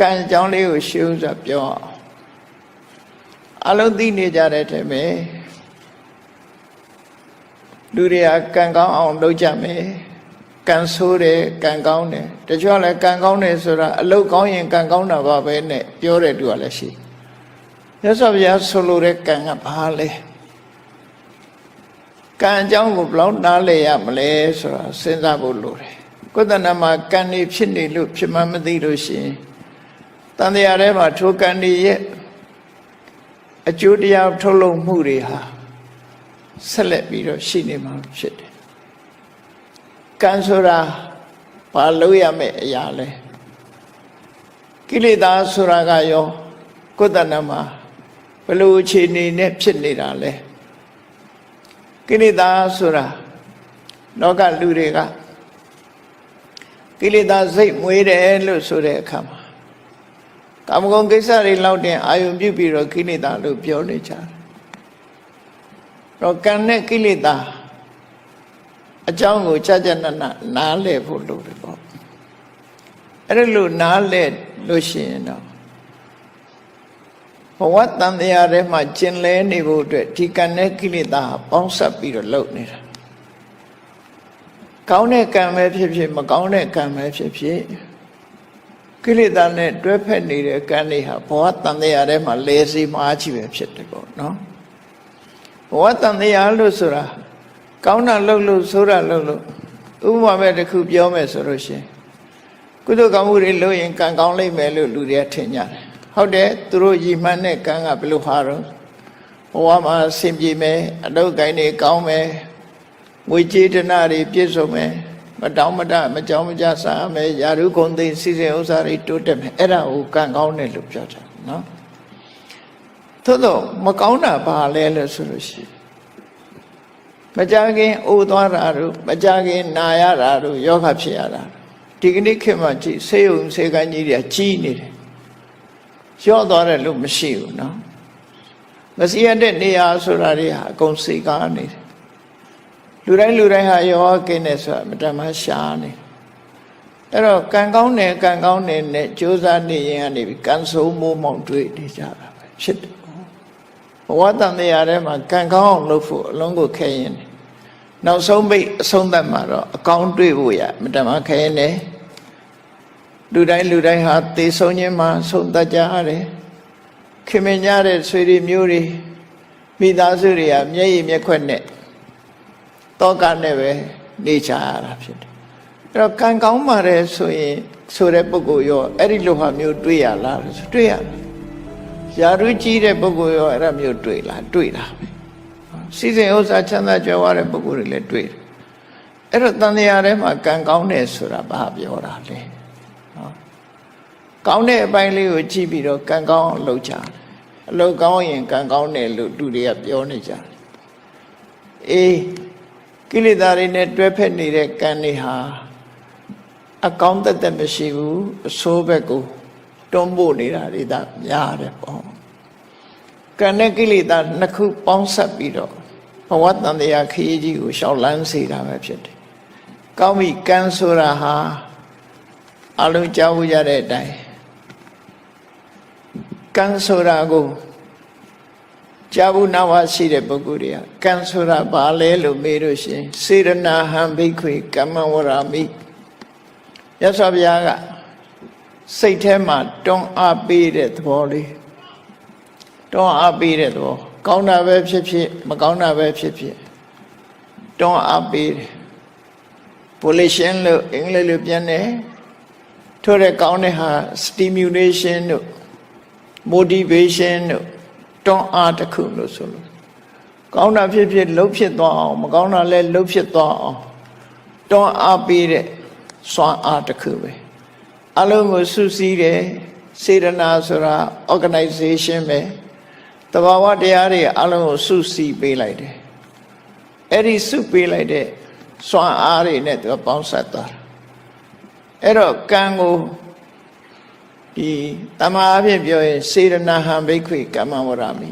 ကံကြောင်းလေးကိုရှင်းဥစွာပြောအောင်အလုံးသိနေကြတဲ့ထဲမှာလူတွေကကံကောင်းအောင်လုပ်ကြမယ်ကံဆိုးတယ်ကံကောင်းတယ်တချို့လည်းကံကောင်းတယ်ဆိုတာအလုပ်ကောင်းရင်ကံကောင်းတာပါပဲနဲ့ပြောတဲ့သူကလည်းရှိမြတ်စွာဘုရားဆိုလိုတဲ့ကံကဘာလဲကံအကြောင်းကိုဘယ်လောက်နားလည်ရမလဲဆိုတာစဉ်းစားဖို့လိုတယ်ကိုယ်တဏ္ဍာမှာကံနေဖြစ်နေလို့ဖြစ်မှမသိလို့ရှိရင်တန်တရားထဲမှာထိုကံတွေရဲ့အကျိုးတရားထုတ်လုပ်မှုတွေဟာဆက်လက်ပြီးတော့ရှိနေမှာဖြစ်တယ်ကံဆိုတာဘာလို့ရမယ့်အရာလဲကိလေသာဆိုတာကရောကိုယ်တဏ္ဍာမှာဘယ်လိုအခြေအနေနဲ့ဖြစ်နေတာလဲကိလေသာဆိုတာလောကလူတွေကကိလေသာစိတ်မွေးတယ်လို့ဆိုတဲ့အခါမှာကာမဂုဏ်ကိစ္စတွေလောက်တင်အာယုံပြုပြီးတော့ကိလေသာလို့ပြောနေကြတယ်တော့ကံနဲ့ကိလေသာအကြောင်းကိုကြကြနနနားလည်ဖို့လိုတယ်ပေါ့အဲ့ဒါလို့နားလည်လို့ရှိရင်တော့ဘဝတန်တရားထဲမှာကျင်လဲနေဖို့အတွက်ဒီကံနဲ့ကိလေသာပေါင်းစပ်ပြီးတော့လုပ်နေတာကောင်းတဲ့ကံပဲဖြစ်ဖြစ်မကောင်းတဲ့ကံပဲဖြစ်ဖြစ်ကိလေသာနဲ့တွဲဖက်နေတဲ့ကံတွေဟာဘဝတန်တရားထဲမှာလဲစီမှားချပဲဖြစ်တယ်ပေါ့နော်ဘဝတန်တရားလို့ဆိုတာကောင်းတာလုပ်လို့ဆိုးတာလုပ်လို့ဥပမာပဲတစ်ခုပြောမယ်ဆိုလို့ရှိရင်ကုသိုလ်ကောင်းမှုတွေလုပ်ရင်ကံကောင်းလိမ့်မယ်လို့လူတွေကထင်ကြတယ်ဟုတ်တယ်သူတို့ရည်မှန်းတဲ့ကံကဘယ်လိုဟာတော့ဘဝမှာအဆင်ပြေမယ်အလုပ်ကိုင်းတွေကောင်းမယ်ငွေကြေးတနာတွေပြည့်စုံမယ်မတောင်းမတမကြောင်မကြစားမယ်ယာရုဂုဏ်သိစီစဉ်ဥစ္စာတွေတိုးတက်မယ်အဲ့ဒါကိုကံကောင်းတယ်လို့ပြောကြတယ်နော်သို့တော့မကောင်းတာဘာလဲလို့ဆိုလို့ရှိရင်မကြခင်အိုသွားတာတို့မကြခင်နာရတာတို့ယောဂဖြစ်ရတာဒီကနေ့ခေတ်မှာကြည့်ဆေးရုံဆေးကန်းကြီးတွေကြီးနေတယ်ရော့သွားတယ်လို့မရှိဘူးနော်မစီရတဲ့နေရာဆိုတာတွေဟာအကုန်စေကားနေတယ်လူတိုင်းဟာယောဂကင်းတယ်ဆိုတာမတမရှားနေအဲ့တော့ကံကောင်းတယ်နဲ့ကြိုးစားနေရင်ကနေပြီးကံဆိုးမိုးမောင်တွေ့နေကြတာပဲဖြစ်တယ်ဘဝတန်တရားထဲမှာကံကောင်းအောင်လုပ်ဖို့အလုံးကိုခဲရင်နောက်ဆုံးပိတ်အဆုံးသတ်မှာတော့အကောင်းတွေ့ဖို့ရမတမခဲရင်တယ်လူတိုင်းဟာသေဆုံးခြင်းမှာဆုံးတတ်ကြရတယ်ခင်မင်ကြတဲ့ဆွေတွေမျိုးတွေမိသားစုတွေကမျက်ရည်မျက်ခွက်နဲ့တောကနဲ့ပဲနေကြရတာဖြစ်တယ်အဲ့တော့ကံကောင်းပါတယ်ဆိုရင်ဆိုတဲ့ပုဂ္ဂိုလ်ရောအဲ့ဒီလိုဟာမျိုးတွေ့ရလားဆိုတွေ့ရတယ်ယာရုကြီးတဲ့ပုဂ္ဂိုလ်ရောအဲ့ဒါမျိုးတွေ့လားတွေ့တာပဲစီစဉ်ဥစ္စာချမ်းသာကြွယ်ဝတဲ့ပုဂ္ဂိုလ်တွေလည်းတွေ့တယ်အဲ့တော့တန်တရားထဲမှာကံကောင်းတယ်ဆိုတာဘာပြောတာလဲနော်ကောင်းတဲ့အပိုင်းလေးကိုကြည့်ပြီးတော့ကံကောင်းအောင်လုပ်ကြတယ်အလုပ်ကောင်းရင်ကံကောင်းတယ်လို့လူတွေကပြောနေကြတယ်အေးကိလေသာတွေနဲ့တွဲဖက်နေတဲ့ကံတွေဟာအကောင်းသက်မရှိဘူးအဆိုးဘက်ကိုတွန်းပို့နေတာတွေဒါများတယ်ပေါ့ကံနဲ့ကိလေသာနှစ်ခုပေါင်းစပ်ပြီးတော့ဘဝတန်တရားခရီးကြီးကိုရှောက်လန်းစေတာပဲဖြစ်တယ်ကောင်းပြီကံဆိုတာဟာအလုံးကြားဖို့ရတဲ့အတိုင်းကံဆိုတာကိုကြားဘူးနာဝရှိတဲ့ပုဂ္ဂိုလ်တွေကကံဆိုတာဘာလဲလို့မေးလို့ရှိရင်စေရနာဟံဘိက္ခွေကမ္မဝရမိရသော်ဘုရားကစိတ်ထဲမှာတွန်းအားပေးတဲ့သဘောလေးတွန်းအားပေးတဲ့သဘောကောင်းတာပဲဖြစ်ဖြစ်မကောင်းတာပဲဖြစ်ဖြစ်တွန်းအားပေးတယ် volition လို့အင်္ဂလိပ်လိုပြန်တယ်ထို့တဲ့ကောင်းတဲ့ဟာ stimulation တို့ motivation တို့တွန်းအားတစ်ခုလို့ဆိုလို့ကောင်းတာဖြစ်ဖြစ်လှုပ်ဖြစ်သွားအောင်မကောင်းတာလည်းလှုပ်ဖြစ်သွားအောင်တွန်းအားပေးတဲ့စွမ်းအားတစ်ခုပဲအလုံးကိုစုစည်းတယ်စေတနာဆိုတာ organization ပဲတဘာဝတရားတွေအလုံးကိုစုစည်းပေးလိုက်တယ်အဲ့ဒီစုပေးလိုက်တဲ့စွမ်းအားတွေနဲ့သူပေါင်းစပ်သွားတာအဲ့တော့ကံကိုဒီတမအဖြစ်ပြောရင်စေရနာဟံဘိက္ခွေကမ္မဝရမိ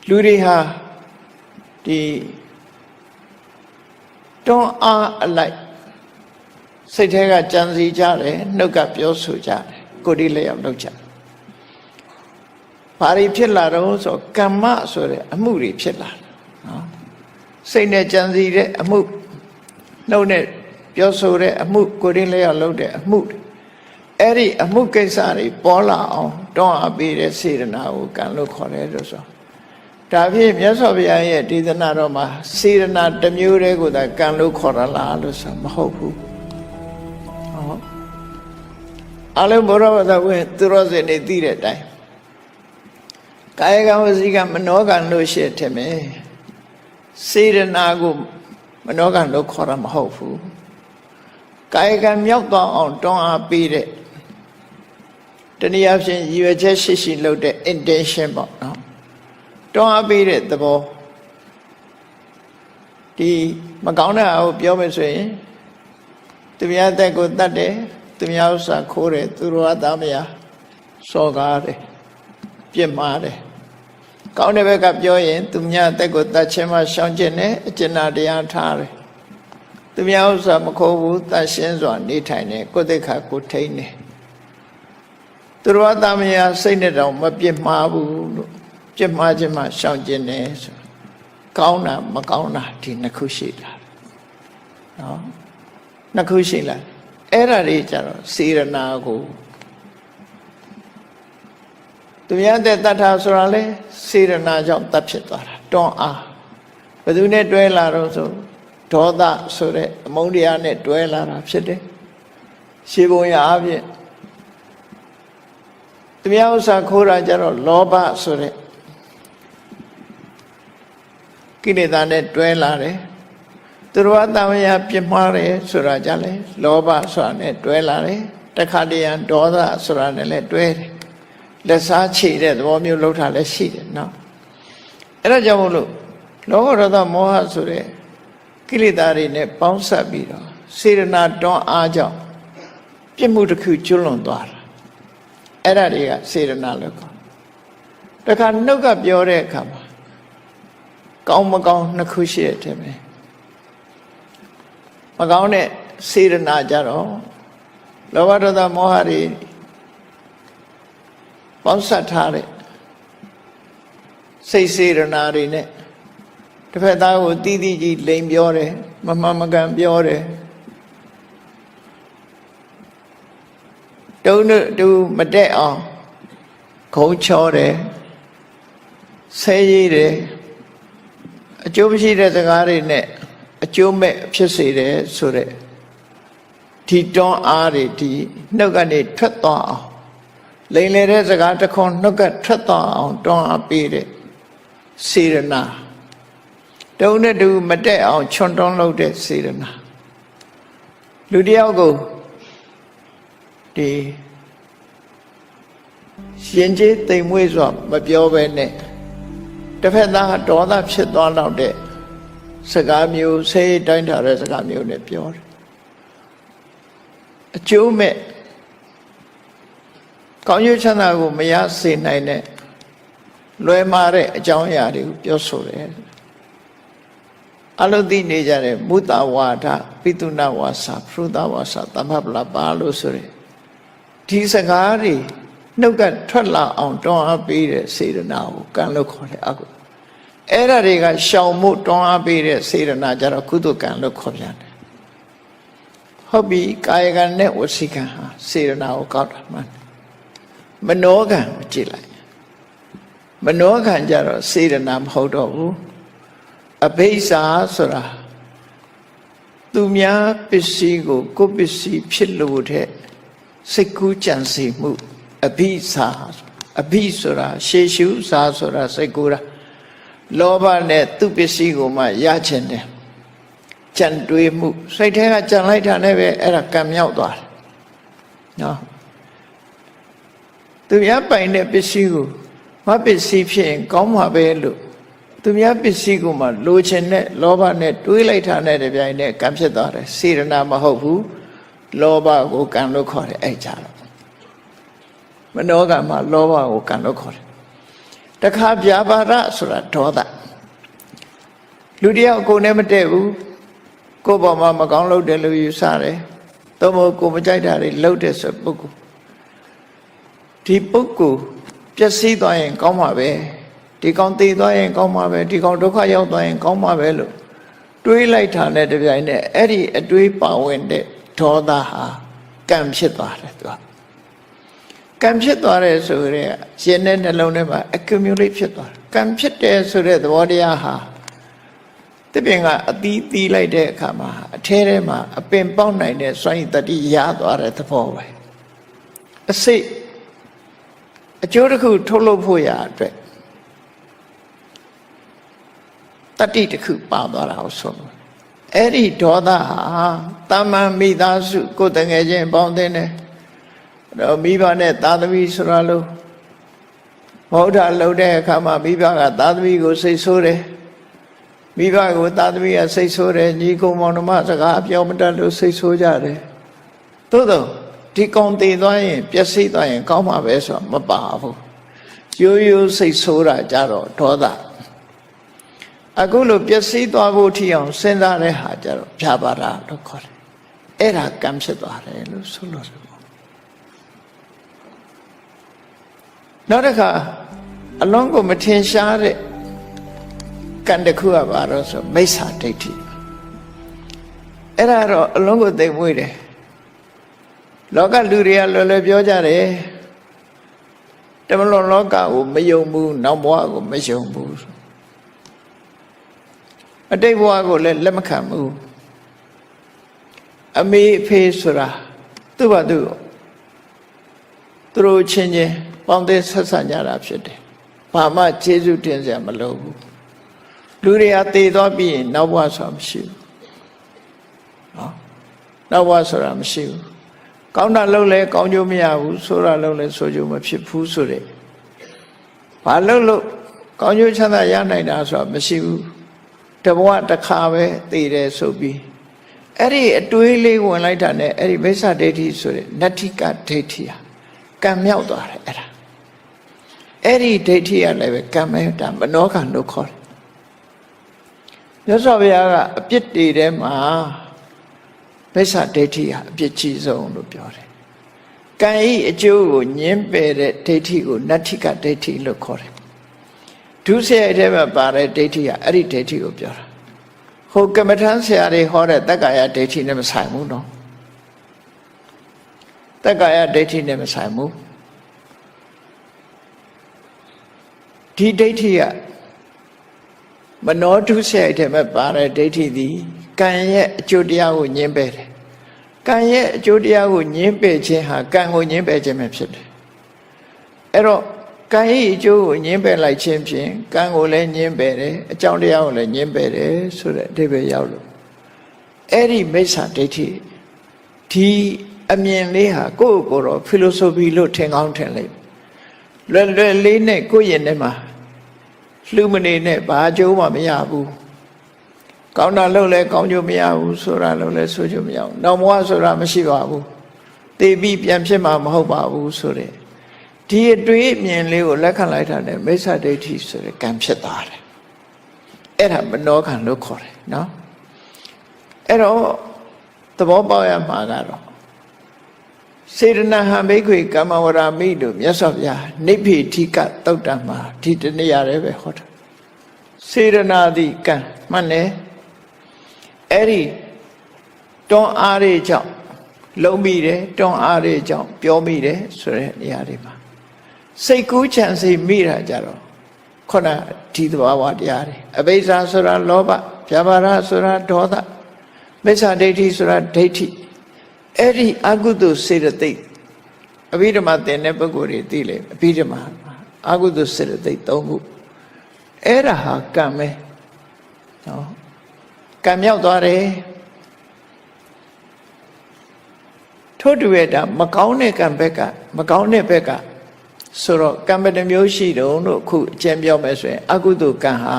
လူတွေဟာဒီတွန်းအားအလိုက် စိတ်ထဲကကြံစည်ကြတယ်နှုတ်ကပြောဆိုကြတယ်ကိုယ်ဒီလျောက်လုပ်ကြဘာတွေဖြစ်လာတော့ဆိုကမ္မဆိုတဲ့အမှုတွေဖြစ်လာတယ်နော်စိတ်နဲ့ကြံစည်တဲ့အမှုနှုတ်နဲ့ပြောဆိုတဲ့အမှုကိုယ်ဒီလျောက်လုပ်တဲ့အမှုအဲ့ဒီအမှုကိစ္စတွေပေါ်လာအောင်တွန်းအားပေးတဲ့စေတနာကိုကံလို့ခေါ်တယ်လို့ဆိုဒါဖြင့်မြတ်စွာဘုရားရဲ့ဒေသနာတော်မှာစေတနာတစ်မျိုးတည်းကိုသာကံလို့ခေါ်ရလားလို့ဆိုမဟုတ်ဘူးဟောအလုံးဘောရဝတဝင်သူရောစင်နေသိတဲ့အတိုင်းကာယကံဝစီကံမနောကံလို့ရှိတယ်မယ်စေတနာကိုမနောကံလို့ခေါ်ရမဟုတ်ဘူးကာယကံမြောက်သွားအောင်တွန်းအားပေးတဲ့တနည်းအားဖြင့်ရည်ရွယ်ချက်ရှိရှိလုပ်တဲ့ intention ပေါ့နော်တွန်းအားပေးတဲ့သဘောဒီမကောင်းတဲ့အကိုပြောမယ်ဆိုရင်သူများတက်ကိုတတ်တယ်သူများဥစ္စာခိုးတယ်သူတို့ကသားမယားစော်ကားတယ်ပြစ်မှားတယ်ကောင်းတဲ့ဘက်ကပြောရင်သူများတက်ကိုတတ်ခြင်းမှရှောင်ကျင်တယ်အကျဉ်းတရားထားတယ်သူများဥစ္စာမခိုးဘူးတတ်ရှင်းစွာနေထိုင်တယ်ကိုယ်သိက္ခာကိုထိန်းတယ်သူတို့ကသားမယားစိတ်နဲ့တောင်မပြစ်မှားဘူးလို့ပြစ်မှားခြင်းမှရှောင်ကျင်တယ်ဆိုကောင်းတာမကောင်းတာဒီနှစ်ခုရှိလာနော်နှစ်ခုရှိလာအဲ့ဒါတွေကြတော့စေရနာကိုသူများတဲ့တတ်တာဆိုတာလေစေရနာကြောင့်တတ်ဖြစ်သွားတာတွန်းအားဘယ်သူနဲ့တွဲလာတော့ဆိုဒေါသဆိုတဲ့အမုန်းတရားနဲ့တွဲလာတာဖြစ်တယ်ရှင်းပုံရအဖြစ်သူများဥစ္စာခိုးတာကြတော့လောဘဆိုတဲ့ကိလေသာနဲ့တွဲလာတယ်သူတို့အတမယပြစ်မှားတယ်ဆိုတာကြလဲလောဘဆိုတာနဲ့တွဲလာတယ်တခါတည်းရန်ဒေါသဆိုတာနဲ့လည်းတွဲတယ်လက်စားချေတဲ့သဘောမျိုးလှုပ်တာလည်းရှိတယ်နော်အဲ့ဒါကြောင့်မို့လို့လောဘဒေါသမောဟဆိုတဲ့ကိလေသာတွေနဲ့ပေါင်းစပ်ပြီးတော့စေတနာတွန်းအားကြောင့်ပြစ်မှုတစ်ခုကျွလွန်သွားတာအဲ့ဒါတွေကစေတနာလို့ခေါ်တခါနှုတ်ကပြောတဲ့အခါမှာကောင်းမကောင်းနှစ်ခုရှိတယ်ပဲမကောင်းတဲ့စေတနာကြတော့လောဘဒေါသမောဟတွေပေါင်းစပ်ထားတဲ့စိတ်စေတနာတွေနဲ့တစ်ဖက်သားကိုတီးတီးကြီးလိန်ပြောတယ်မမှန်မကန်ပြောတယ်တုံးတူမတက်အောင်ခုံချောတယ်ဆဲရည်တယ်အကျိုးမရှိတဲ့စကားတွေနဲ့အကျိုးမဲ့ဖြစ်စေတယ်ဆိုတဲ့ဒီတွန်းအားတွေဒီနှုတ်ကနေထွက်သွားအောင်လိန်လေတဲ့စကားတစ်ခွန်းနှုတ်ကထွက်သွားအောင်တွန်းအားပေးတဲ့စေရနာတုံးနဲ့တူမတက်အောင်ချွန်တွန်းလုပ်တဲ့စေရနာလူတယောက်ကိုဒီရှင်ကျေးတိမ်မွေးစွာမပြောဘဲနဲ့တစ်ဖက်သားဒေါသဖြစ်သွားတော့တဲ့စကားမျိုးဆေးတိုင်းထားတဲ့စကားမျိုးနဲ့ပြောတယ်အကျိုးမဲ့ကောင်းကျိုးချမ်းသာကိုမရစေနိုင်တဲ့လွယ်မာတဲ့အကြောင်းအရာတွေကိုပြောဆိုတယ်အလုံးသိနေကြတဲ့မုတဝါဒပိတုဏဝါစာဖရုဒဝါစာသမပလပါလို့ဆိုရယ်ဒီစကားတွေနှုတ်ကထွက်လာအောင်တွန်းအားပေးတဲ့စေတနာကိုကံလို့ခေါ်တယ်အကုအဲ့ဒါတွေကရှောင်မှုတွန်းအားပေးတဲ့စေတနာကြတော့ကုသကံလို့ခေါ်ပြန်တယ်ဟုတ်ပြီကာယကံနဲ့ဝစီကံဟာစေတနာကိုကောက်တာမှန်မနောကံကိုကြည့်လိုက်မနောကံကြတော့စေတနာမဟုတ်တော့ဘူးအဘိဇာဆိုတာသူများပစ္စည်းကိုကိုယ်ပစ္စည်းဖြစ်လို့တဲ့စိတ်ကူးကြံစီမှုအဘိဇာအဘိဆိုတာရှေရှုဇာဆိုတာစိတ်ကူးတာလောဘနဲ့သူပစ္စည်းကိုမှရချင်တယ်ကြံတွေးမှုစိတ်ထဲကကြံလိုက်တာနဲ့ပဲအဲ့ဒါကံမြောက်သွားတယ်နော်သူများပိုင်တဲ့ပစ္စည်းကိုမပစ္စည်းဖြစ်ရင်ကောင်းမှာပဲလို့သူများပစ္စည်းကိုမှလိုချင်တဲ့လောဘနဲ့တွေးလိုက်တာနဲ့တပြိုင်နက်ကံဖြစ်သွားတယ်စေတနာမဟုတ်ဘူးလောဘကိုကံလို့ခေါ်တယ်အဲ့ကြတော့မနောကမှာလောဘကိုကံလို့ခေါ်တယ်တခါဗျာပါဒဆိုတာဒေါသလူတယောက်ကိုယ်နဲ့မတည့်ဘူးကိုယ့်ဘောမှာမကောင်းလုပ်တယ်လို့ယူဆတယ် သို့မဟုတ်ကိုမကြိုက်တာတွေလှုပ်တဲ့ဆိုပုဂ္ဂိုလ်ဒီပုဂ္ဂိုလ်ပျက်စီးသွားရင်ကောင်းမှာပဲဒီကောင်တည်သွားရင်ကောင်းမှာပဲဒီကောင်ဒုက္ခရောက်သွားရင်ကောင်းမှာပဲလို့တွေးလိုက်တာနဲ့တပြိုင်နက်အဲ့ဒီအတွေးပါဝင်တဲ့ဒေါသဟာကံဖြစ်သွားတယ်သူကံဖြစ်သွားတယ်ဆိုရင်ရှင်တဲ့နှလုံးထဲမှာ accumulate ဖြစ်သွားတယ်ကံဖြစ်တယ်ဆိုတဲ့သဘောတရားဟာတပြင်းကအသီးသီးလိုက်တဲ့အခါမှာအထဲထဲမှာအပင်ပေါက်နိုင်တဲ့စွမ်းရည်တတိရသွားတဲ့သဘောပဲအစိတ်အကျိုးတစ်ခုထုတ်လုပ်ဖို့ရအတွက်တတိတစ်ခုပါသွားတာကိုဆိုလို့အဲ့ဒီဒေါသဟာတာမန်မိသားစုကိုယ်တငယ်ချင်းပေါင်းတဲ့နဲ့တော့မိဘနဲ့သားသမီးဆိုတာလို့မဟုတ်တာလုပ်တဲ့အခါမှာမိဘကသားသမီးကိုစိတ်ဆိုးတယ်မိဘကိုသားသမီးကစိတ်ဆိုးတယ်ညီကောင်မောင်နှမစကားပြောမတတ်လို့စိတ်ဆိုးကြတယ်သို့တော့ဒီကောင်တည်သွားရင်ပျက်စီးသွားရင်ကောင်းမှာပဲဆိုတော့မပါဘူးရိုးရိုးစိတ်ဆိုးတာကြတော့ဒေါသအခုလိုပျက်စီးသွားဖို့ထီအောင်စဉ်းစားတဲ့ဟာကြတော့ဖြာပါတာလို့ခေါ်တယ်အဲ့ဒါကံဖြစ်သွားတယ်လို့ဆိုလို့ဆိုနောက်တစ်ခါအလုံးကိုမထင်ရှားတဲ့ကံတစ်ခုကပါတော့ဆိုမိစ္ဆာဒိဋ္ဌိအဲ့ဒါတော့အလုံးကိုသိမ့်မွေးတယ်လောကလူတွေကလွယ်လွယ်ပြောကြတယ်တမလွန်လောကကိုမယုံဘူးနောက်ဘဝကိုမယုံဘူးအတိတ်ဘဝကိုလည်းလက်မခံဘူးအမေအဖေဆိုတာသူ့ဘာသူတို့ချင်းချင်းပေါင်းတဲ့ဆက်ဆံကြတာဖြစ်တယ်ဘာမှကျေးဇူးတင်စရာမလိုဘူးလူတွေကတည်သွားပြီးရင်နောက်ဘဝဆိုတာမရှိဘူးနော်နောက်ဘဝဆိုတာမရှိဘူးကောင်းတာလုပ်လဲကောင်းကျိုးမရဘူးဆိုးတာလုပ်လဲဆိုးကျိုးမဖြစ်ဘူးဆိုတဲ့ဘာလုပ်လို့ကောင်းကျိုးချမ်းသာရနိုင်တာဆိုတာမရှိဘူးတဘဝတစ်ခါပဲသိတယ်ဆိုပြီးအဲ့ဒီအတွေးလေးဝင်လိုက်တာနဲ့အဲ့ဒီမိစ္ဆာဒိဋ္ဌိဆိုတဲ့နတ္ထိကဒိဋ္ဌိဟာကံမြောက်သွားတယ်အဲ့ဒီဒိဋ္ဌိကလည်းပဲကံမဲတာမနောကံလို့ခေါ်တယ်မြတ်စွာဘုရားကအပြစ်တွေထဲမှာမိစ္ဆာဒိဋ္ဌိဟာအပြစ်ကြီးဆုံးလို့ပြောတယ်ကံဤအကျိုးကိုညှင်းပယ်တဲ့ဒိဋ္ဌိကိုနတ္ထိကဒိဋ္ဌိလို့ခေါ်တယ်ဒုစရိုက်ထဲမှာပါတဲ့ဒိဋ္ဌိကအဲ့ဒီဒိဋ္ဌိကိုပြောတာဟိုကမ္မထမ်းဆရာတွေဟောတဲ့တက္ကာယဒိဋ္ဌိနဲ့မဆိုင်ဘူးနော်တက္ကာယဒိဋ္ဌိနဲ့မဆိုင်ဘူးဒီဒိဋ္ဌိကမနောဒုစရိုက်ထဲမှာပါတဲ့ဒိဋ္ဌိသည်ကံရဲ့အကျိုးတရားကိုညှင်းပယ်တယ်ကံရဲ့အကျိုးတရားကိုညှင်းပယ်ခြင်းဟာကံကိုညှင်းပယ်ခြင်းပဲဖြစ်တယ်အဲ့တော့ကံရဲ့အကျိုးကိုညှင်းပယ်လိုက်ခြင်းဖြင့်ကံကိုလည်းညှင်းပယ်တယ်အကြောင်းတရားကိုလည်းညှင်းပယ်တယ်ဆိုတဲ့အဓိပ္ပာယ်ရောက်လို့အဲ့ဒီမိစ္ဆာဒိဋ္ဌိဒီအမြင်လေးဟာကိုယ့်ကိုယ်တော့ philosophy လို့ထင်ကောင်းထင်လိုက်လွယ်လွယ်လေးနဲ့ကိုယ့်ရင်ထဲမှာလှူမနေနဲ့ဘာအကျိုးမှမရဘူးကောင်းတာလုပ်လဲကောင်းကျိုးမရဘူးဆိုတာလုပ်လဲဆိုကျိုးမရဘူးနောက်ဘဝဆိုတာမရှိပါဘူးသိပြီးပြန်ဖြစ်မှာမဟုတ်ပါဘူးဆိုတဲ့ဒီအတွေးအမြင်လေးကိုလက်ခံလိုက်တာနဲ့မိစ္ဆာဒိဋ္ဌိဆိုတဲ့ကံဖြစ်သွားတယ်အဲ့ဒါမနောကံလို့ခေါ်တယ်နော်အဲ့တော့သဘောပေါက်ရမှာကတော့စေတနာဟံဘိက္ခွေကမ္မဝရမိတို့မြတ်စွာဘုရားနိဗ္ဗေထိကသုတ်တံမှာဒီတနည်းရတယ်ပဲဟောတာစေတနာသည်ကံမှန်တယ်အဲ့ဒီတွန်းအားတွေကြောင့်လုံးမိတယ်တွန်းအားတွေကြောင့်ပြောမိတယ်ဆိုတဲ့နေရာတွေမှာစိတ်ကူးချမ်းစိတ်မိတာကြတော့ခုနဒီသဘာဝတရားတွေအဘိဇ္ဇာဆိုတာလောဘဗျာပါဒဆိုတာဒေါသမိစ္ဆာဒိဋ္ဌိဆိုတာဒိဋ္ဌိအဲ့ဒီအကုသိုလ်စေတသိက်အဘိဓမ္မာသင်တဲ့ပုဂ္ဂိုလ်တွေသိလေအဘိဓမ္မာအကုသိုလ်စေတသိက်၃ခုအဲ့ဒါဟာကံပဲနော်ကံမြောက်သွားတယ်ထို့တူရဲ့ဒါမကောင်းတဲ့ကံဘက်ကမကောင်းတဲ့ဘက်ကဆိုတော့ကံဘယ်နှမျိုးရှိတုံးလို့အခုအကျဉ်းပြောမယ်ဆိုရင်အကုသိုလ်ကံဟာ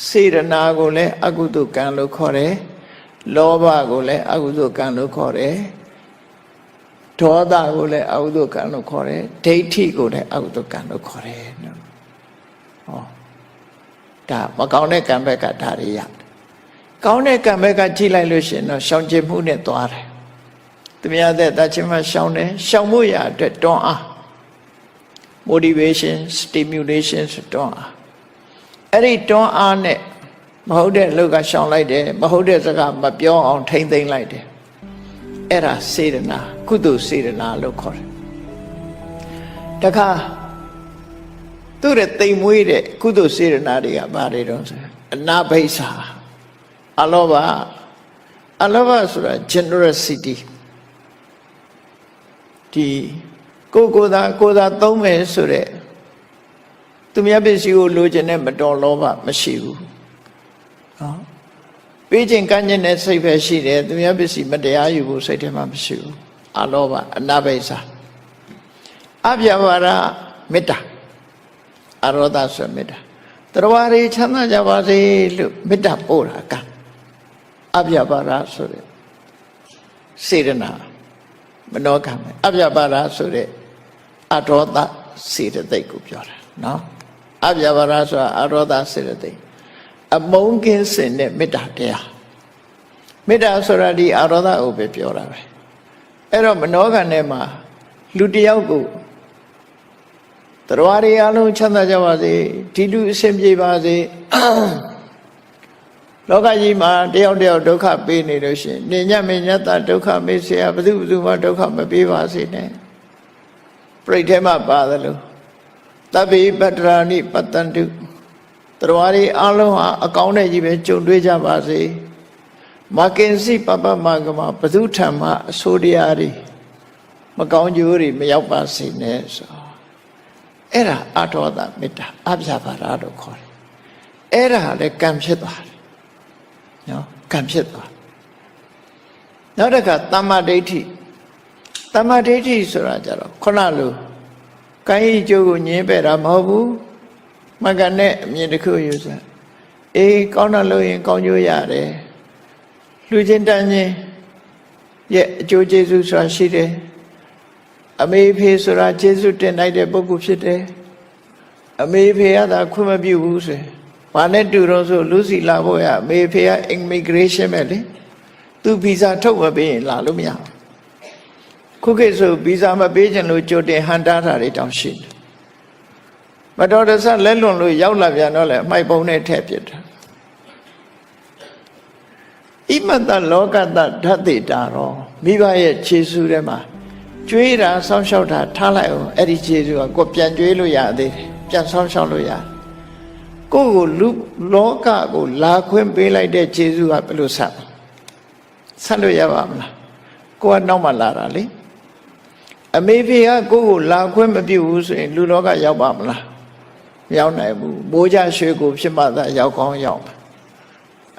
စေတနာကိုလည်းအကုသိုလ်ကံလို့ခေါ်တယ်လောဘကိုလည်းအကုသိုလ်ကံလို့ခေါ်တယ်ဒေါသကိုလည်းအကုသိုလ်ကံလို့ခေါ်တယ်ဒိဋ္ဌိကိုလည်းအကုသိုလ်ကံလို့ခေါ်တယ်နော်ဟောဒါမကောင်းတဲ့ကံဘက်ကဒါတွေရကောင်းတဲ့ကံဘက်ကကြည့်လိုက်လို့ရှိရင်တော့ရှောင်ကျဉ်မှုနဲ့သွားတယ် သူများတဲ့တချင်းမှရှောင်းတယ်ရှောင်းဖို့ရအတွက်တွန်းအား motivation stimulation ဆိုတွန်းအားအဲ့ဒီတွန်းအားနဲ့မဟုတ်တဲ့လောက်ကရှောင်လိုက်တယ်မဟုတ်တဲ့စကားမပြောအောင်ထိမ့်သိမ့်လိုက်တယ်အဲ့ဒါစေတနာကုသိုလ်စေတနာလို့ခေါ်တယ်တခါသူ့ရဲ့တိမ်မွေးတဲ့ကုသိုလ်စေတနာတွေကဘာတွေတော့ဆိုအနာဘိဆာအလောဘဆိုတာ generosity ဒီကိုသာသုံးမယ်ဆိုတဲ့သူများပစ္စည်းကိုလိုချင်တဲ့မတော်လောဘမရှိဘူးနော်ပေးခြင်းကမ်းခြင်းနဲ့စိတ်ပဲရှိတယ်သူများပစ္စည်းမတရားယူဖို့စိတ်ထဲမှာမရှိဘူးအလောဘအနာဘိဆာအပြာပါဒမေတ္တာအရောဒဆိုမေတ္တာတရားတွေချမ်းသာကြပါစေလို့မေတ္တာပို့တာကအပြာပါဒဆိုတဲ့စေတနာမနောကမယ်အပြာပါဒဆိုတဲ့အရောဒစေတသိက်ကိုပြောတာနော်အပြာပါဒဆိုတာအရောဒစေတသိက်အမုန်းကင်းစင်တဲ့မေတ္တာတရားမေတ္တာဆိုတာဒီအရောဒကိုပဲပြောတာပဲအဲ့တော့မနောကထဲမှာလူတယောက်ကိုတရားတွေအလုံးချမ်းသာကြပါစေဒီလူအဆင်ပြေပါစေလောကကြီးမှာတယောက်ဒုက္ခပေးနေလို့ရှိရင်နေညမညတဒုက္ခမေ့เสียဘယ်သူမှဒုက္ခမပေးပါစေနဲ့ပြိဋ္ဌဲမှာပါတယ်လို့တဗ္ဗေပတ္တရာနိပတ္တန္တုတရားတွေအလုံးဟာအကောင်းတဲ့ကြီးပဲကြုံတွေ့ကြပါစေမကင်စီပပမကမဘယ်သူထံမှအဆိုးတရားတွေမကောင်းကျိုးတွေမရောက်ပါစေနဲ့ဆိုအဲ့ဒါအထောဒမေတ္တာအပြာပါဒလို့ခေါ်တယ်အဲ့ဒါလည်းကံဖြစ်သွားတယ်နော်ကံဖြစ်သွားနောက်တစ်ခါသမ္မာဒိဋ္ဌိဆိုတာကြတော့ခုနလိုကိုင်းကြီးကျိုးကိုညင်းပယ်တာမဟုတ်ဘူးမကနဲ့အမြင်တစ်ခုယူစားအေးကောင်းတာလို့ရင်ကောင်းကျိုးရတယ်လူချင်းတန်းချင်းရဲ့အကျိုးကျေးဇူးဆိုတာရှိတယ်အမေဖေဆိုတာကျေးဇူးတင်လိုက်တဲ့ပုဂ္ဂိုလ်ဖြစ်တယ်အမေဖေကသာခွင့်မပြုဘူးဆိုရင်ဘာနဲ့တူတော့ဆိုလူစီလာဖို့ရအမေဖေက immigration ပဲလေသူဗီဇာထုတ်မပေးရင်လာလို့မရဘူးခုခေတ်ဆိုဗီဇာမပေးချင်လို့ကြိုတင်ဟန်တားတာတွေတောင်ရှိတယ်မတော်တဆလက်လွန်လို့ရောက်လာပြန်တော့လေအမိုက်ပုံနဲ့ထည့်ပစ်တာဣမတ္တလောကတ္တဓာတိတာရောမိဘရဲ့ခြေဆုထဲမှာကျွေးတာစောင့်ရှောက်တာထားလိုက်အောင်အဲ့ဒီခြေဆုကကိုပြန်ကျွေးလို့ရသေးတယ်ပြန်စောင့်ရှောက်လို့ရတယ်ကိုယ့်ကိုလူလောကကိုလာခွင့်ပေးလိုက်တဲ့ခြေဆုကဘယ်လိုဆက်လို့ရပါမလားကိုကနောက်မှလာတာလေအမေဖေကကိုယ့်ကိုလာခွင့်မပြုဘူးဆိုရင်လူလောကရောက်ပါမလားမရောက်နိုင်ဘူးမိုးကြရွှေကိုဖြစ်မှသာရောက်ကောင်းရောက်မှာ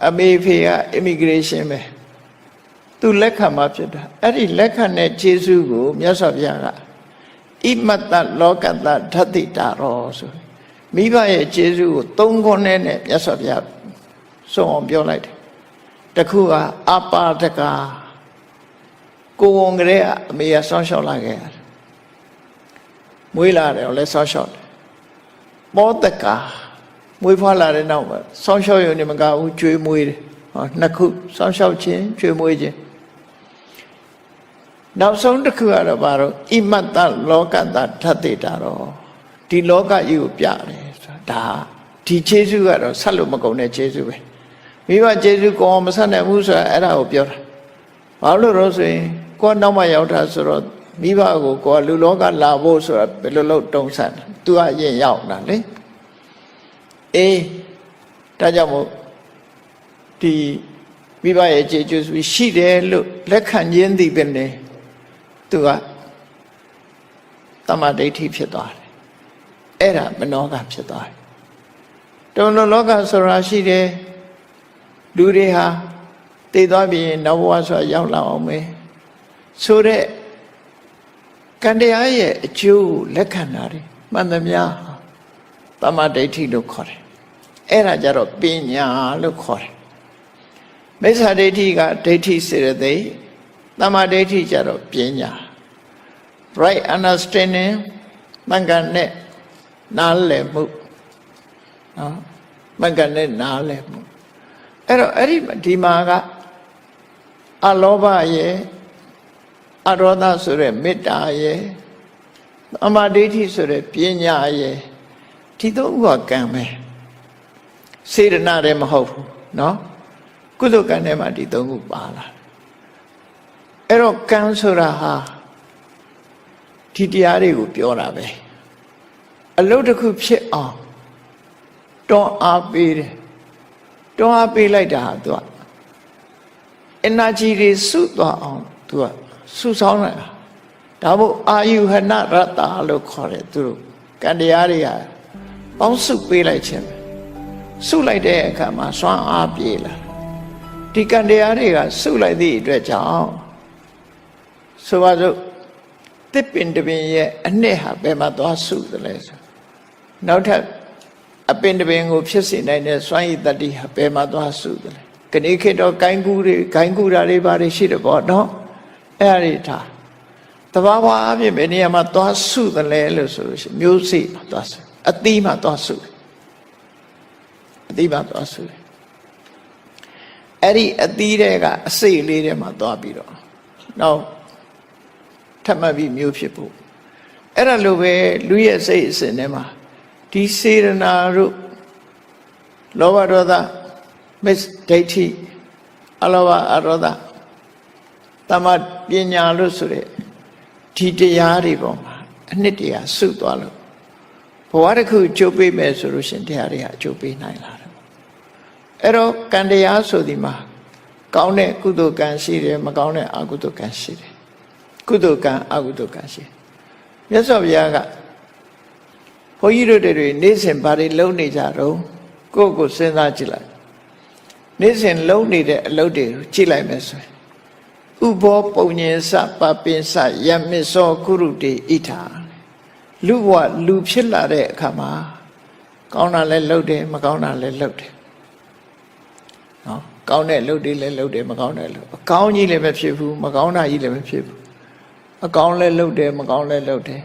အမေဖေက immigration ပဲသူလက်ခံမှဖြစ်တာအဲ့ဒီလက်ခံတဲ့ခြေဆုကိုမြတ်စွာဘုရားကဣမတ္တလောကတ္တဓာတိတာရောဆိုမိဘရဲ့ခြေဆုကိုသုံးခွန်းနဲ့မြတ်စွာဘုရားဆုံးအောင်ပြောလိုက်တယ်တခုကအပါဒကကိုယ်ဝန်ကလေးကအမေကဆောင်းလျှောက်လာခဲ့တယ်မွေးလာတယ်လည်းဆောင်းလျှောက်တယ်ပောတကမွေးဖွားလာတဲ့နောက်မှာဆောင်းလျှောက်ရုံနဲ့မကဘူးကျွေးမွေးတယ်ဟောနှစ်ခုဆောင်းလျှောက်ခြင်းကျွေးမွေးခြင်းနောက်ဆုံးတစ်ခုကတော့ဘာလို့ဣမတ္တလောကတ္တဓာတိတာရောဒီလောကကြီးကိုပြတယ်ဆိုတာဒါဒီခြေဆုကတော့ဆက်လို့မကုန်တဲ့ခြေဆုပဲမိဘခြေဆုကောမဆက်နိုင်ဘူးဆိုတာအဲ့ဒါကိုပြောတာဘာလို့လို့ဆိုရင်ကိုယ်နောက်မှရောက်တာဆိုတော့မိဘကိုကိုယ်လူလောကလာဖို့ဆိုတာဘယ်လိုလုပ်တုံးဆန်းသူကအရင်ရောက်တာလေအေးဒါကြောင့်မို့ဒီမိဘရဲ့ခြေဆုရှိတယ်လို့လက်ခံခြင်းသည်ပဲလေသူကသမ္မာဒိဋ္ဌိဖြစ်သွားတယ်အဲ့ဒါမနောကဖြစ်သွားတယ်တုံလောကဆိုတာရှိတယ်လူတွေဟာတည်သွားပြီးနောက်ဘဝဆိုတာရောက်လာအောင်မယ်ဆိုတဲ့ကံတရားရဲ့အကျိုးကိုလက်ခံတာတွေမှန်သမျှသမ္မာဒိဋ္ဌိလို့ခေါ်တယ်အဲ့ဒါကြတော့ပညာလို့ခေါ်တယ်မိစ္ဆာဒိဋ္ဌိကဒိဋ္ဌိစေတသိက်သမ္မာဒိဋ္ဌိကြတော့ပညာ right understanding မှန်ကန်တဲ့နားလည်မှုနော်မှန်ကန်တဲ့နားလည်မှုအဲ့တော့အဲ့ဒီဒီမှာကအလောဘရဲ့ အရောဒဆိုတဲ့မေတ္တာရဲ့အမဒိဋ္ဌိဆိုတဲ့ပညာရဲ့ဒီသုံးခုကကံပဲစေတနာလည်းမဟုတ်ဘူးနော်ကုသိုလ်ကံထဲမှာဒီသုံးခုပါလာအဲ့တော့ကံဆိုတာဟာဒီတရားတွေကိုပြောတာပဲအလုပ်တစ်ခုဖြစ်အောင်တွန်းအားပေးတယ်တွန်းအားပေးလိုက်တာဟာသူက energy တွေစုသွားအောင်သူကစုဆောင်းလိုက်တာဒါမို့အာယုဟနရတ္တလို့ခေါ်တယ်သူတို့ကံတရားတွေကပေါင်းစုပေးလိုက်ခြင်းပဲစုလိုက်တဲ့အခါမှာစွမ်းအားပြေလာဒီကံတရားတွေကစုလိုက်သည့်အတွက်ကြောင့်ဆိုပါစို့တစ်ပင်တစ်ပင်ရဲ့အနှစ်ဟာဘယ်မှာသွားစုသလဲဆိုနောက်ထပ်အပင်တစ်ပင်ကိုဖြစ်စေနိုင်တဲ့စွမ်းရည်တတ္တိဟာဘယ်မှာသွားစုသလဲခဏခေတ်တော့ဂိုင်းကူတာတွေဘာတွေရှိတယ်ပေါ့နော်အဲ့ဒါတွေထားတဘာဝအဖြစ်ဘယ်နေရာမှာသွားစုသလဲလို့ဆိုလို့ရှိရင်မျိုးစေ့မှာသွားစုအသီးမှာသွားစုအသီးမှာသွားစုအဲ့ဒီအသီးတွေကအစိတ်လေးတွေမှာသွားပြီးတော့နောက်ထပ်မှတ်ပြီးမျိုးဖြစ်ဖို့အဲ့ဒါလိုပဲလူရဲ့စိတ်အစဉ်ထဲမှာဒီစေရနာတို့လောဘဒေါသမစ္ဒိဋ္ဌိအလောဘအရောဓတမပညာလို့ဆိုတဲ့ဒီတရားတွေပေါ်မှာအနှစ်တရားစုသွားလို့ဘဝတစ်ခုကျုပ်ပေးမယ်ဆိုလို့ရှင်တရားတွေဟာကျုပ်ပေးနိုင်လာတယ်အဲ့တော့ကံတရားဆိုဒီမှာကောင်းတဲ့ကုသိုလ်ကံရှိတယ်မကောင်းတဲ့အကုသိုလ်ကံရှိတယ်ကုသိုလ်ကံအကုသိုလ်ကံရှိမြတ်စွာဘုရားကဘုန်းကြီးတို့တွေနေ့စဉ်ဘာတွေလုပ်နေကြတော့ကိုယ့်ကိုစဉ်းစားကြည့်လိုက်နေ့စဉ်လုပ်နေတဲ့အလုပ်တွေကိုကြည့်လိုက်မယ်ဆိုရင်ဥဘောပုံညင်စပပင်စယမစ္စောကုရုတေဣထာလူဘဝလူဖြစ်လာတဲ့အခါမှာကောင်းတာလည်းလုပ်တယ်မကောင်းတာလည်းလုပ်တယ်နော်ကောင်းတဲ့အလုပ်တွေလည်းလုပ်တယ်မကောင်းတဲ့အလုပ်အကောင်းကြီးလည်းမဖြစ်ဘူးမကောင်းတာကြီးလည်းမဖြစ်ဘူးအကောင်းလည်းလုပ်တယ်မကောင်းလည်းလုပ်တယ်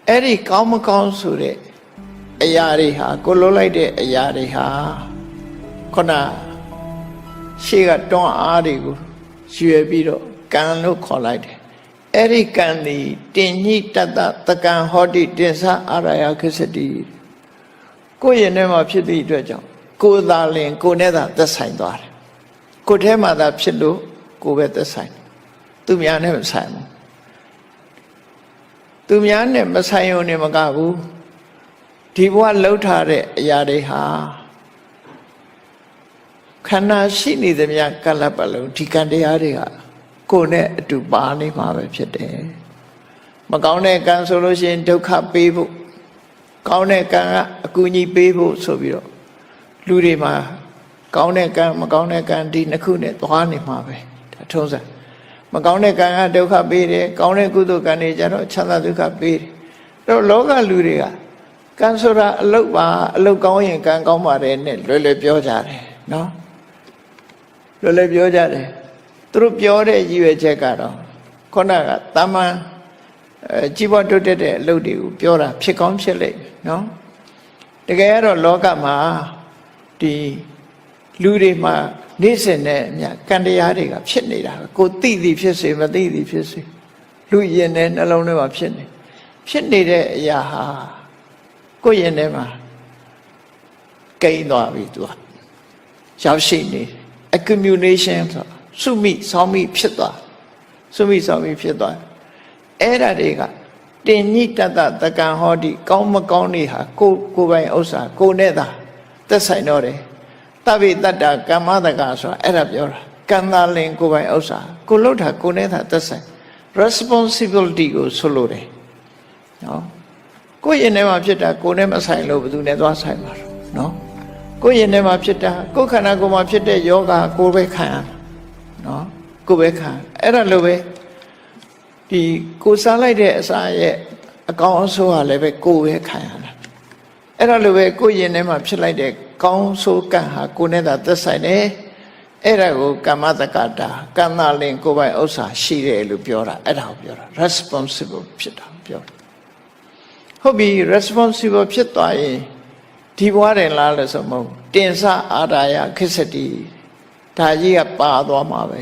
အဲ့ဒီကောင်းမကောင်းဆိုတဲ့အရာတွေဟာကိုလုံးလိုက်တဲ့အရာတွေဟာခုနရှေ့ကတွန်းအားတွေကိုရွယ်ပြီးတော့ကံလို့ခေါ်လိုက်တယ်အဲ့ဒီကံဒီတင်ညိတတတကံဟောတိတင်္စအာရယခစ္စတိကိုယ့်ရဲ့ထဲမှာဖြစ်သည့်အတွက်ကြောင့်ကိုယ်သာလင်ကိုယ်နဲ့သာသက်ဆိုင်သွားတယ်ကိုယ်ထဲမှာသာဖြစ်လို့ကိုယ်ပဲသက်ဆိုင်သူများနဲ့မဆိုင်ဘူးသူများနဲ့မဆိုင်ုံနဲ့မကဘူးဒီဘဝလှုပ်ထားတဲ့အရာတွေဟာခန္ဓာရှိနေသမျှကလပ်ပလုံးဒီကံတရားတွေကကိုယ်နဲ့အတူပါနေမှာပဲဖြစ်တယ်မကောင်းတဲ့ကံဆိုလို့ရှိရင်ဒုက္ခပေးဖို့ကောင်းတဲ့ကံကအကူအညီပေးဖို့ဆိုပြီးတော့လူတွေမှာကောင်းတဲ့ကံမကောင်းတဲ့ကံဒီနှစ်ခုနဲ့သွားနေမှာပဲဒါထုံးစံမကောင်းတဲ့ကံကဒုက္ခပေးတယ်ကောင်းတဲ့ကုသိုလ်ကံတွေကျတော့ချမ်းသာဒုက္ခပေးတယ်အဲ့တော့လောကလူတွေကကံဆိုတာအလုတ်ပါအလုတ်ကောင်းရင်ကံကောင်းပါတယ်နဲ့လွယ်လွယ်ပြောကြတယ်နော်လွယ်လွယ်ပြောကြတယ်သူတို့ပြောတဲ့ရည်ရွယ်ချက်ကတော့ခုနကတာမန်ကြီးပွားတိုးတက်တဲ့အလုပ်တွေကိုပြောတာဖြစ်ကောင်းဖြစ်လိမ့်မယ်နော်တကယ်ကတော့လောကမှာဒီလူတွေမှာနေ့စဉ်နဲ့အမျှကံတရားတွေကဖြစ်နေတာပဲကိုသိသည်ဖြစ်စေမသိသည်ဖြစ်စေလူရင်တဲ့နှလုံးထဲမှာဖြစ်နေတဲ့အရာဟာကိုယ့်ရင်ထဲမှာကိန်းသွားပြီသူကရောက်ရှိနေ accumulation ဆိုစုမိဆောင်းမိဖြစ်သွားစုမိဆောင်းမိဖြစ်သွားအဲ့ဒါတွေကတင်ညိတတတကံဟောတိကောင်းမကောင်းတွေဟာကိုယ်ပိုင်ဥစ္စာကိုယ်နဲ့သာသက်ဆိုင်တော့တယ်တဗ္ဗေတတ္တကမ္မတကဆိုတာအဲ့ဒါပြောတာကံသာလင်ကိုယ်ပိုင်ဥစ္စာကိုလှုပ်တာကိုယ်နဲ့သာသက်ဆိုင် responsibility ကိုဆိုလိုတယ်နော်ကိုယ့်ရင်ထဲမှာဖြစ်တာကိုယ်နဲ့မဆိုင်လို့ဘယ်သူနဲ့သွားဆိုင်မှာနော်ကိုယ့်ရင်ထဲမှာဖြစ်တာကိုယ်ခန္ဓာကိုယ်မှာဖြစ်တဲ့ယောဂကိုယ်ပဲခံရနော်ကိုယ်ပဲခံအဲ့ဒါလိုပဲဒီကိုယ်စားလိုက်တဲ့အစာရဲ့အကောင်အဆိုးဟာလည်းပဲကိုယ်ပဲခံရတာအဲ့ဒါလိုပဲကိုယ်ရင်ထဲမှာဖြစ်လိုက်တဲ့ကောင်းဆိုးကံဟာကိုယ်နဲ့သာသက်ဆိုင်တယ်အဲ့ဒါကိုကမ္မတက္ကတာကံသာလင်ကိုယ်ပိုင်ဥစ္စာရှိတယ်လို့ပြောတာအဲ့ဒါကိုပြောတာ responsible ဖြစ်တာပြောတာဟုတ်ပြီ responsible ဖြစ်သွားရင်ဒီဘဝတယ်လားလို့ဆိုမဟုတ်တင်္စအာရယခစ္စတိဒါကြီးကပါသွားမှာပဲ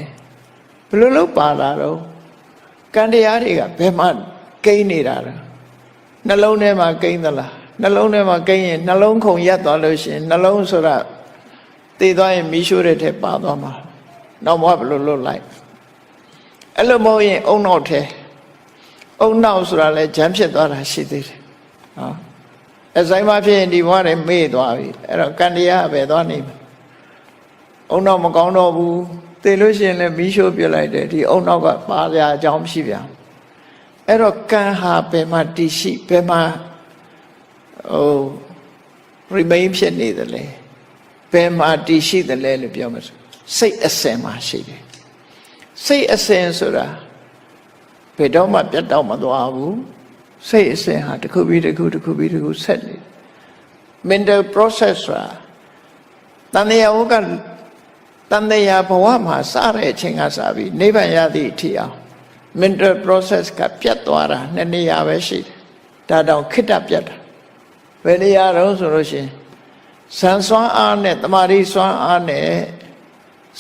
ဘယ်လိုလုပ်ပါလာတော့ ကံတရားတွေကဘယ်မှာကိန်းနေတာလဲနှလုံးထဲမှာကိန်းသလားနှလုံးထဲမှာကိန်းရင်နှလုံးခုန်ရက်သွားလို့ရှိရင်နှလုံးဆိုတာတည်သွားရင်မီးရှို့တဲ့ထဲပါသွားမှာနောက်ဘဝဘယ်လိုလုပ်လိုက်အဲ့လိုမဟုတ်ရင်အုံနောက်ထဲအုံနောက်ဆိုတာလဲဂျမ်းဖြစ်သွားတာရှိသေးတယ်ဟောအဆိုင်မဖြစ်ရင်ဒီဘဝတွေမေ့သွားပြီအဲ့တော့ကံတရားပဲသွားနေမှာအုံနောက်မကောင်းတော့ဘူးသိလို့ရှိရင်လည်းမီးရှို့ပြလိုက်တယ်ဒီအုံနောက်ကပါစရာအကြောင်းမရှိပြန်အဲ့တော့ကံဟာဘယ်မှာတည်ရှိဘယ်မှာremain ဖြစ်နေတယ်လဲဘယ်မှာတည်ရှိတယ်လဲလို့ပြောမှာစိတ်အစဉ်မှာရှိတယ်စိတ်အစဉ်ဆိုတာဘယ်တော့မှပြတ်တော့မသွားဘူးစိတ်အစဉ်ဟာတစ်ခုပြီးတစ်ခုတစ်ခုပြီးတစ်ခုဆက်နေ mental process ဆိုတာတန်တရားဝကတန်တရားဘဝမှာစတဲ့အချိန်ကစပြီးနိဗ္ဗာန်ရသည့်အထိအောင် mental process ကပြတ်သွားတာနှစ်နေရာပဲရှိတယ်ဒါတောင်ခိတ္တပြတ်တာဘယ်နေရာတော့ဆိုလို့ရှိရင်ဇန်စွမ်းအားနဲ့တမာရီစွမ်းအားနဲ့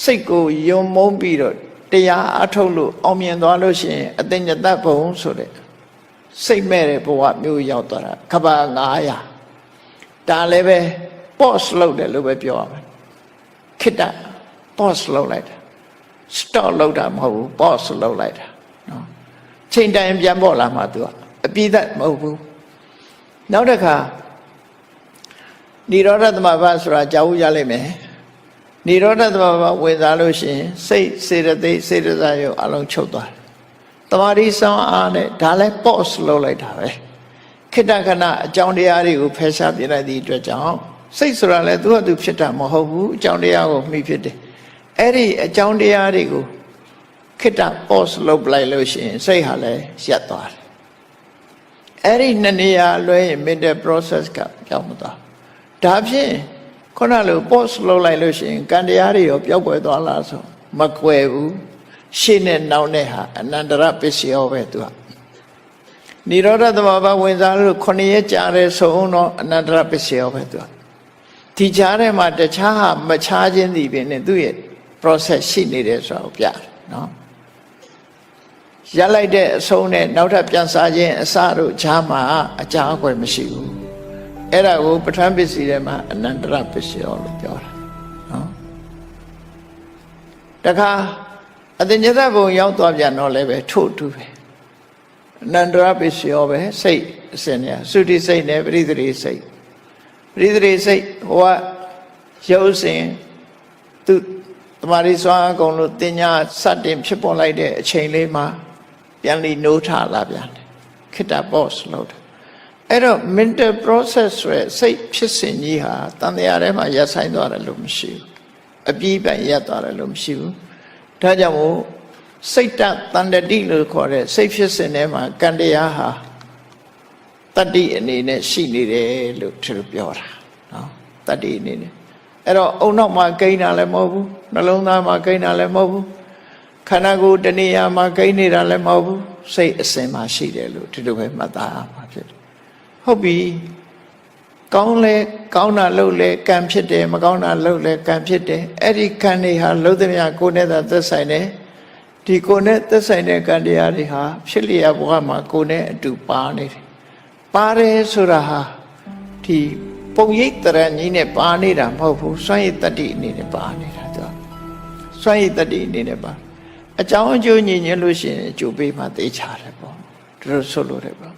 စိတ်ကိုယုံမုန်းပြီးတော့တရားအထုတ်လို့အောင်မြင်သွားလို့ရှိရင်အတ္တညတ္တဘုံဆိုတဲ့စိတ်မဲ့တဲ့ဘဝမျိုးရောက်သွားတာခဘာ900ဒါလည်းပဲ pause လုပ်တယ်လို့ပဲပြောရမယ်ခိတ္တ pause လုပ်လိုက်တာ stop လုပ်တာမဟုတ်ဘူး pause လုပ်လိုက်တာနော်ချိန်တိုင်းပြန်ပေါ်လာမှသူကအပြည့်သက်မဟုတ်ဘူးနောက်တစ်ခါនិရောဓသမဘာဆိုတာကြားဦးရလိမ့်မယ်និရောဓသမဘာဝင်စားလို့ရှိရင်စိတ်စေတသိက်စေတစာရုပ်အလုံးချုပ်သွားတယ်တမာရီဆောင်အားနဲ့ဒါလည်း pause လုပ်လိုက်တာပဲခိတ္တခဏအကြောင်းတရားတွေကိုဖယ်ရှားပြလိုက်သည့်အတွက်ကြောင့်စိတ်ဆိုတာလည်းသူ့ဟာသူဖြစ်တာမဟုတ်ဘူးအကြောင်းတရားကိုမှီဖြစ်တယ်အဲ့ဒီအကြောင်းတရားတွေကိုခိတ္တ pause လုပ်လိုက်လို့ရှိရင်စိတ်ဟာလည်းရပ်သွားတယ်အဲ့ဒီနှစ်နေရာလွဲရင် mental process ကပြောင်းမသွားဒါဖြင့်ခုနလို pause လုပ်လိုက်လို့ရှိရင်ကံတရားတွေရောပျောက်ကွယ်သွားလားဆိုမကွယ်ဘူးရှေ့နဲ့နောက်နဲ့ဟာအနန္တရပစ္စယောပဲသူကនិရောဓသမဘာဝင်စားလို့9ရက်ကြာတဲ့ဆုံးတော့အနန္တရပစ္စယောပဲသူကဒီကြားထဲမှာတခြားဟာမခြားခြင်းသည်ပင်နဲ့သူ့ရဲ့ process ရှိနေတယ်ဆိုတော့ပြတယ်နော်ရလိုက်တဲ့အဆုံးနဲ့နောက်ထပ်ပြန်စားခြင်းအစတို့ခြားမှာအကြာအကွယ်မရှိဘူးအဲ့ဒါကိုပဋ္ဌာန်းပစ္စည်းထဲမှာအနန္တရပစ္စယောလို့ပြောတာနော်တခါအတ္တညတဘုံရောက်သွားပြန်တော့လည်းပဲထို့တူပဲအနန္တရပစ္စယောပဲစိတ်အစဉ်နဲ့သုတိစိတ်နဲ့ပရိသေရိစိတ်ပရိသေရိစိတ်ဟိုကရုပ်စဉ်သူတမာရီစွာအကုန်လို့တင်ညာစတင်ဖြစ်ပေါ်လိုက်တဲ့အချိန်လေးမှာပြန်လီနိုးထလာပြန်တယ်ခိတ္တ pause လုပ်တယ်အဲ့တော့ mental process ဆိုရယ်စိတ်ဖြစ်စဉ်ကြီးဟာတန်တရားထဲမှာရပ်ဆိုင်သွားတယ်လို့မရှိဘူးအပြည့်ပိုင်ရပ်သွားတယ်လို့မရှိဘူးဒါကြောင့်မို့စိတ်တတန္တတိလို့ခေါ်တဲ့စိတ်ဖြစ်စဉ်ထဲမှာကံတရားဟာတတ္တိအနေနဲ့ရှိနေတယ်လို့သူပြောတာနော်တတ္တိအနေနဲ့အဲ့တော့အုံနောက်မှာကိန်းတာလည်းမဟုတ်ဘူးနှလုံးသားမှာကိန်းတာလည်းမဟုတ်ဘူးခန္ဓာကိုယ်တဏှာမှာကိန်းနေတာလည်းမဟုတ်ဘူးစိတ်အစဉ်မှာရှိတယ်လို့ဒီလိုပဲမှတ်သားရမှာဖြစ်တယ်ဟုတ်ပြီကောင်းလဲကောင်းတာလုပ်လဲကံဖြစ်တယ်မကောင်းတာလုပ်လဲကံဖြစ်တယ်အဲ့ဒီကံတွေဟာလုံးသမျှကိုယ်နဲ့သာသက်ဆိုင်တယ်ဒီကိုယ်နဲ့သက်ဆိုင်တဲ့ကံတရားတွေဟာဖြစ်လျက်ဘဝမှာကိုယ်နဲ့အတူပါနေတယ်ပါတယ်ဆိုတာဟာဒီပုံရိပ်တရကြီးနဲ့ပါနေတာမဟုတ်ဘူးစွန့်ရည်တတ္တိအနေနဲ့ပါနေတာသူစွန့်ရည်တတ္တိအနေနဲ့ပါအကြောင်းအကျိုးညီညွတ်လို့ရှိရင်အကျိုးပေးမှသိချတယ်ပေါ့သူတို့ဆိုလို့တယ်ပေါ့